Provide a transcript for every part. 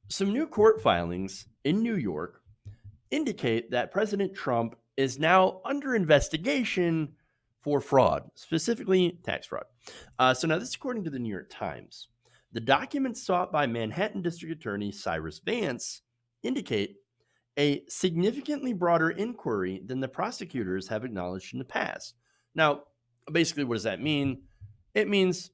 Some new court filings in New York indicate that President Trump is now under investigation for fraud, specifically tax fraud. So now this is according to the New York Times. The documents sought by Manhattan District Attorney Cyrus Vance indicate a significantly broader inquiry than the prosecutors have acknowledged in the past. Now, basically, what does that mean? It means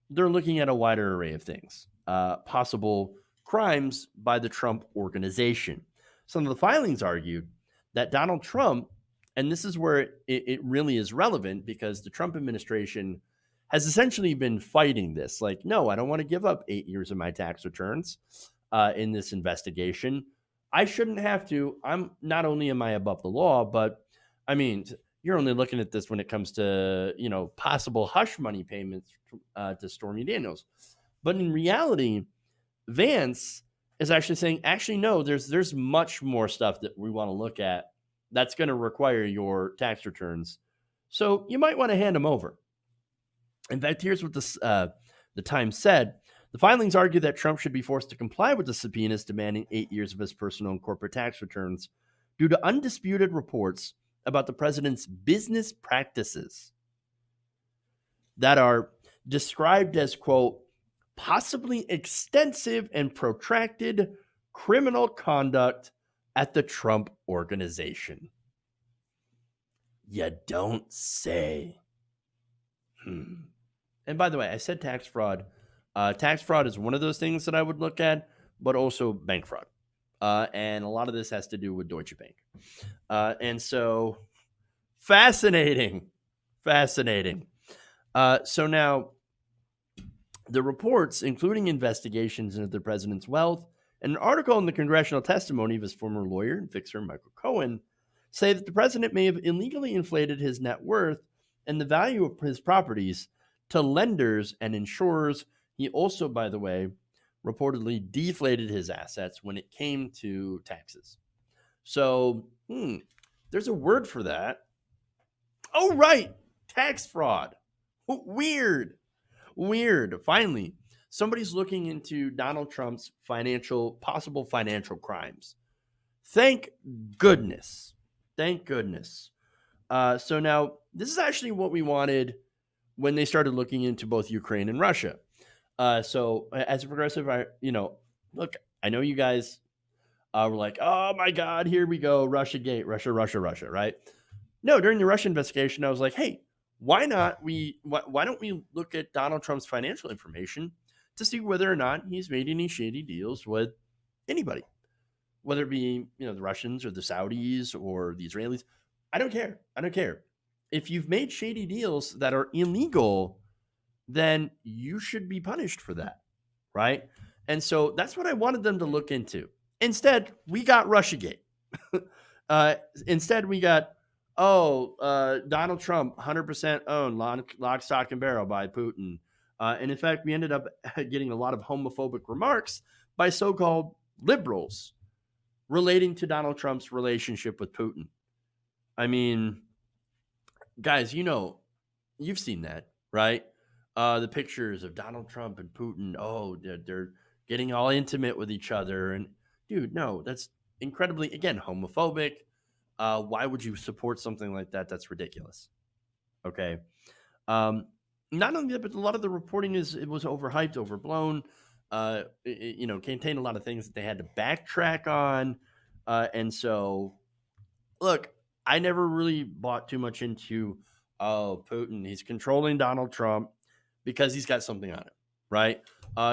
they're looking at a wider array of things, possible crimes by the Trump organization. Some of the filings argued that Donald Trump, and this is where it really is relevant because the Trump administration has essentially been fighting this. Like, no, I don't want to give up 8 years of my tax returns in this investigation. I shouldn't have to. I'm not only am I above the law, but I mean, you're only looking at this when it comes to possible hush money payments to Stormy Daniels. But in reality, Vance is actually saying, actually, no, there's much more stuff that we want to look at that's going to require your tax returns. So you might want to hand them over. In fact, here's what the Times said. The filings argue that Trump should be forced to comply with the subpoenas demanding 8 years of his personal and corporate tax returns due to undisputed reports about the president's business practices that are described as, quote, possibly extensive and protracted criminal conduct at the Trump organization. You don't say. And by the way, I said tax fraud. Tax fraud is one of those things that I would look at, but also bank fraud. And a lot of this has to do with Deutsche Bank. And so, fascinating. So now, the reports, including investigations into the president's wealth, and an article in the congressional testimony of his former lawyer and fixer, Michael Cohen, say that the president may have illegally inflated his net worth and the value of his properties to lenders and insurers. He also, by the way, reportedly deflated his assets when it came to taxes. So, there's a word for that. Oh, right. Tax fraud. Weird. Finally, somebody's looking into Donald Trump's possible financial crimes. Thank goodness. So now, this is actually what we wanted when they started looking into both Ukraine and Russia. So as a progressive, look, I know you guys were like, oh my God, here we go, Russia gate, Russia, right? No, during the Russia investigation, I was like, hey, why don't we look at Donald Trump's financial information to see whether or not he's made any shady deals with anybody, whether it be the Russians or the Saudis or the Israelis. I don't care. If you've made shady deals that are illegal, then you should be punished for that, right? And so that's what I wanted them to look into. Instead, we got Russiagate. Instead, we got Donald Trump 100% owned, lock, stock, and barrel by Putin. And in fact, we ended up getting a lot of homophobic remarks by so-called liberals relating to Donald Trump's relationship with Putin. I mean, guys, you've seen that, right? The pictures of Donald Trump and Putin. Oh, they're getting all intimate with each other. And dude, no, that's incredibly, again, homophobic. Why would you support something like that? That's ridiculous. Okay. Not only that, but a lot of the reporting was overhyped, overblown. Contained a lot of things that they had to backtrack on. And so, look, I never really bought too much into, Putin, he's controlling Donald Trump because he's got something on him, right?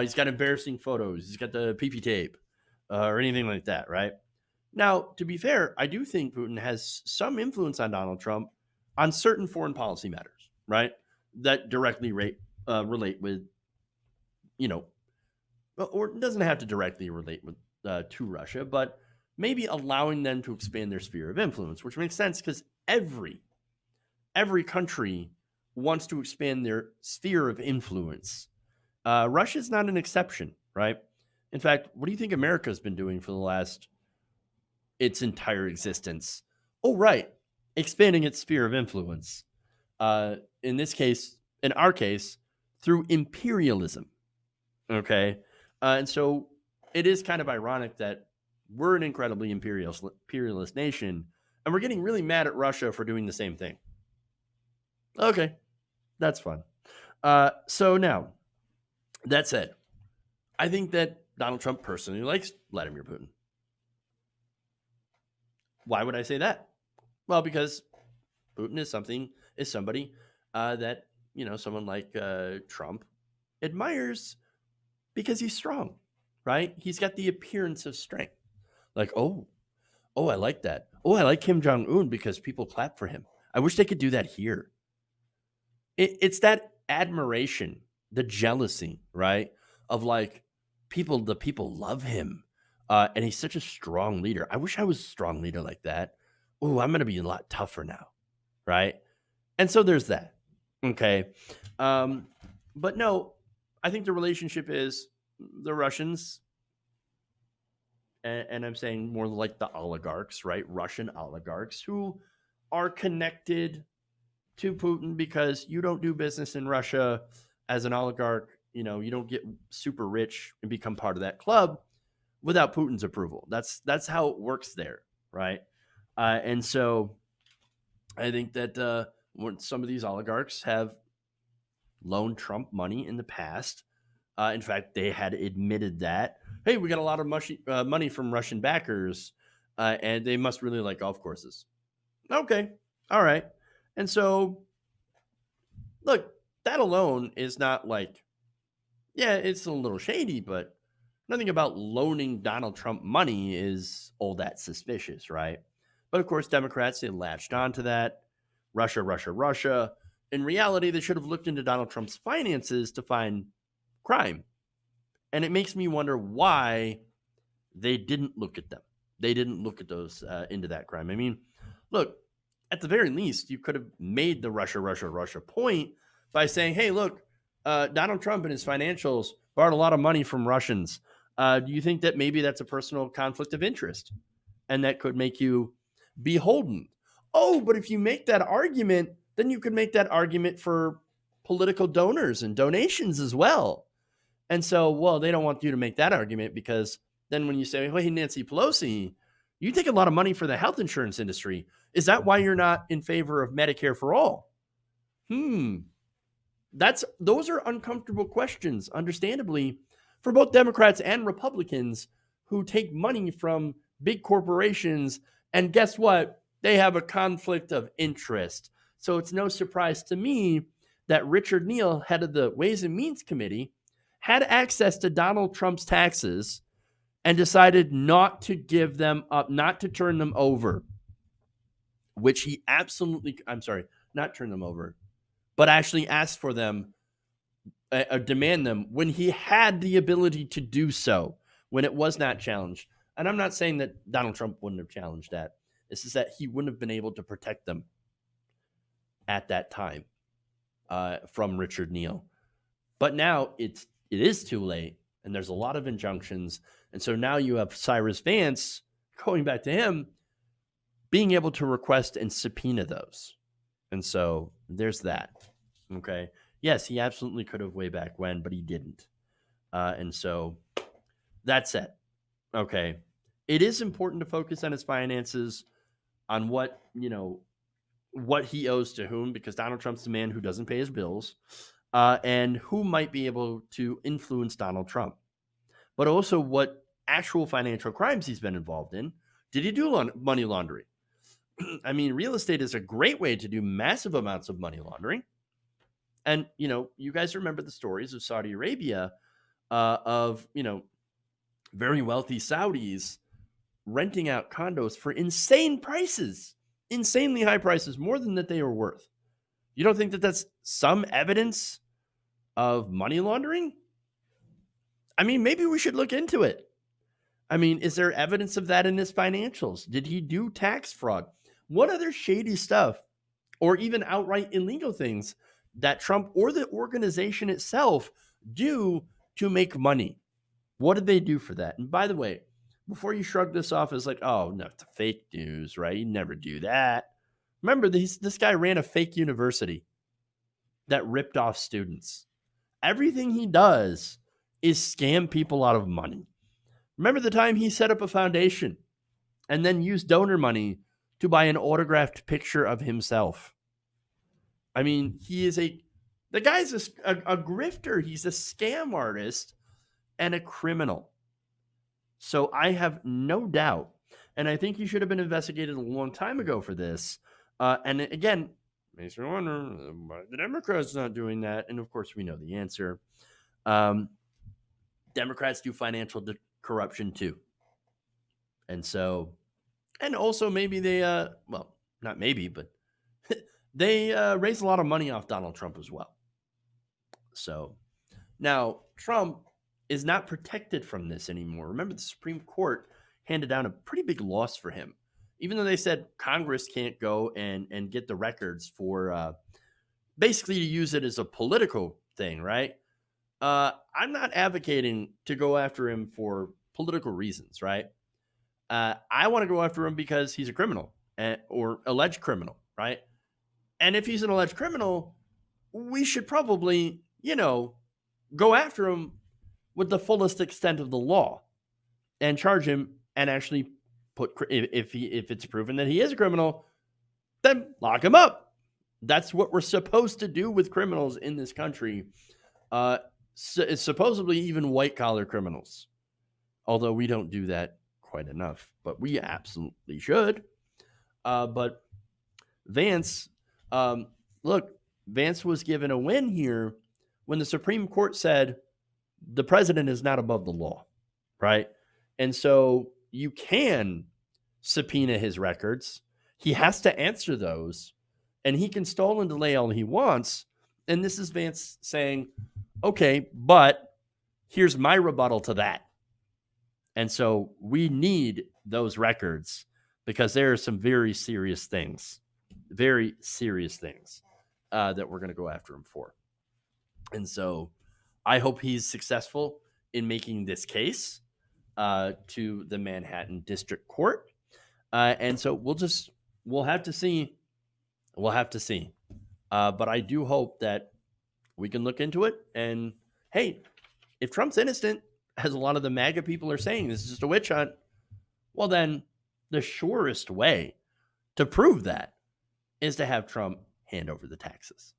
He's got embarrassing photos. He's got the PP tape or anything like that, right? Now, to be fair, I do think Putin has some influence on Donald Trump on certain foreign policy matters, right? That directly relate with, or it doesn't have to directly relate with to Russia, but maybe allowing them to expand their sphere of influence, which makes sense because every country wants to expand their sphere of influence. Russia's not an exception, right? In fact, what do you think America's been doing for its entire existence? Oh, right, expanding its sphere of influence. In our case, through imperialism. Okay, and so it is kind of ironic that we're an incredibly imperialist nation, and we're getting really mad at Russia for doing the same thing. Okay, that's fun. So now, that said, I think that Donald Trump personally likes Vladimir Putin. Why would I say that? Well, because Putin is somebody that someone like Trump admires because he's strong, right? He's got the appearance of strength. Like, oh, I like that. Oh, I like Kim Jong Un because people clap for him. I wish they could do that here. It's that admiration, the jealousy, right? Of like the people love him, and he's such a strong leader. I wish I was a strong leader like that. Oh, I'm gonna be a lot tougher now, right? And so there's that. Okay, but no, I think the relationship is the Russians, and I'm saying more like the oligarchs, right? Russian oligarchs who are connected to Putin because you don't do business in Russia as an oligarch. You don't get super rich and become part of that club without Putin's approval. That's how it works there, right? And so I think that when some of these oligarchs have loaned Trump money in the past, in fact, they had admitted that, hey, we got a lot of money from Russian backers, and they must really like golf courses. Okay, all right. And so, look, that alone is not like, yeah, it's a little shady, but nothing about loaning Donald Trump money is all that suspicious, right? But of course, Democrats, they latched onto that. Russia, Russia, Russia. In reality, they should have looked into Donald Trump's finances to find crime. And it makes me wonder why they didn't look at them. They didn't look at those into that crime. I mean, look, at the very least, you could have made the Russia, Russia, Russia point by saying, hey, look, Donald Trump and his financials borrowed a lot of money from Russians. Do you think that maybe that's a personal conflict of interest and that could make you beholden? Oh, but if you make that argument, then you could make that argument for political donors and donations as well. And so, well, they don't want you to make that argument because then when you say, hey, Nancy Pelosi, you take a lot of money for the health insurance industry. Is that why you're not in favor of Medicare for all? Those are uncomfortable questions, understandably, for both Democrats and Republicans who take money from big corporations. And guess what? They have a conflict of interest. So it's no surprise to me that Richard Neal, head of the Ways and Means Committee, had access to Donald Trump's taxes and decided not to give them up, not to turn them over, which he absolutely, not turn them over, but actually asked for them, demand them when he had the ability to do so, when it was not challenged. And I'm not saying that Donald Trump wouldn't have challenged that. It's just that he wouldn't have been able to protect them at that time from Richard Neal. But now it is too late, and there's a lot of injunctions. And so now you have Cyrus Vance, going back to him, being able to request and subpoena those. And so there's that. Okay. Yes, he absolutely could have way back when, but he didn't. And so that's it. Okay. It is important to focus on his finances, on what he owes to whom, because Donald Trump's the man who doesn't pay his bills, and who might be able to influence Donald Trump, but also what actual financial crimes he's been involved in. Did he do money laundering? I mean, real estate is a great way to do massive amounts of money laundering. And, you guys remember the stories of Saudi Arabia, of, very wealthy Saudis renting out condos for insane prices, insanely high prices, more than that they were worth. You don't think that that's some evidence of money laundering? I mean, maybe we should look into it. I mean, is there evidence of that in his financials? Did he do tax fraud? What other shady stuff, or even outright illegal things that Trump or the organization itself do to make money? What did they do for that? And by the way, before you shrug this off as like, oh, no, it's fake news, right? You never do that. Remember, this guy ran a fake university that ripped off students. Everything he does is scam people out of money. Remember the time he set up a foundation and then used donor money to buy an autographed picture of himself? I mean, the guy's a grifter. He's a scam artist and a criminal. So I have no doubt, and I think he should have been investigated a long time ago for this. And again, makes me wonder why the Democrats not doing that. And of course, we know the answer. Democrats do financial corruption too, and also maybe they, well, not maybe, but they raise a lot of money off Donald Trump as well. So now Trump is not protected from this anymore. Remember, the Supreme Court handed down a pretty big loss for him, even though they said Congress can't go and get the records for basically to use it as a political thing, right? I'm not advocating to go after him for political reasons, right? I want to go after him because he's a criminal or alleged criminal, right? And if he's an alleged criminal, we should probably, go after him with the fullest extent of the law and charge him and actually if it's proven that he is a criminal, then lock him up. That's what we're supposed to do with criminals in this country. Supposedly even white collar criminals, although we don't do that quite enough, but we absolutely should. But Vance, look, Vance was given a win here when the Supreme Court said the president is not above the law, right? And so you can subpoena his records. He has to answer those, and he can stall and delay all he wants. And this is Vance saying, okay, but here's my rebuttal to that. And so we need those records because there are some very serious things that we're going to go after him for. And so I hope he's successful in making this case to the Manhattan District Court. And so we'll have to see. We'll have to see. But I do hope that we can look into it. And hey, if Trump's innocent, as a lot of the MAGA people are saying, this is just a witch hunt, well, then the surest way to prove that is to have Trump hand over the taxes.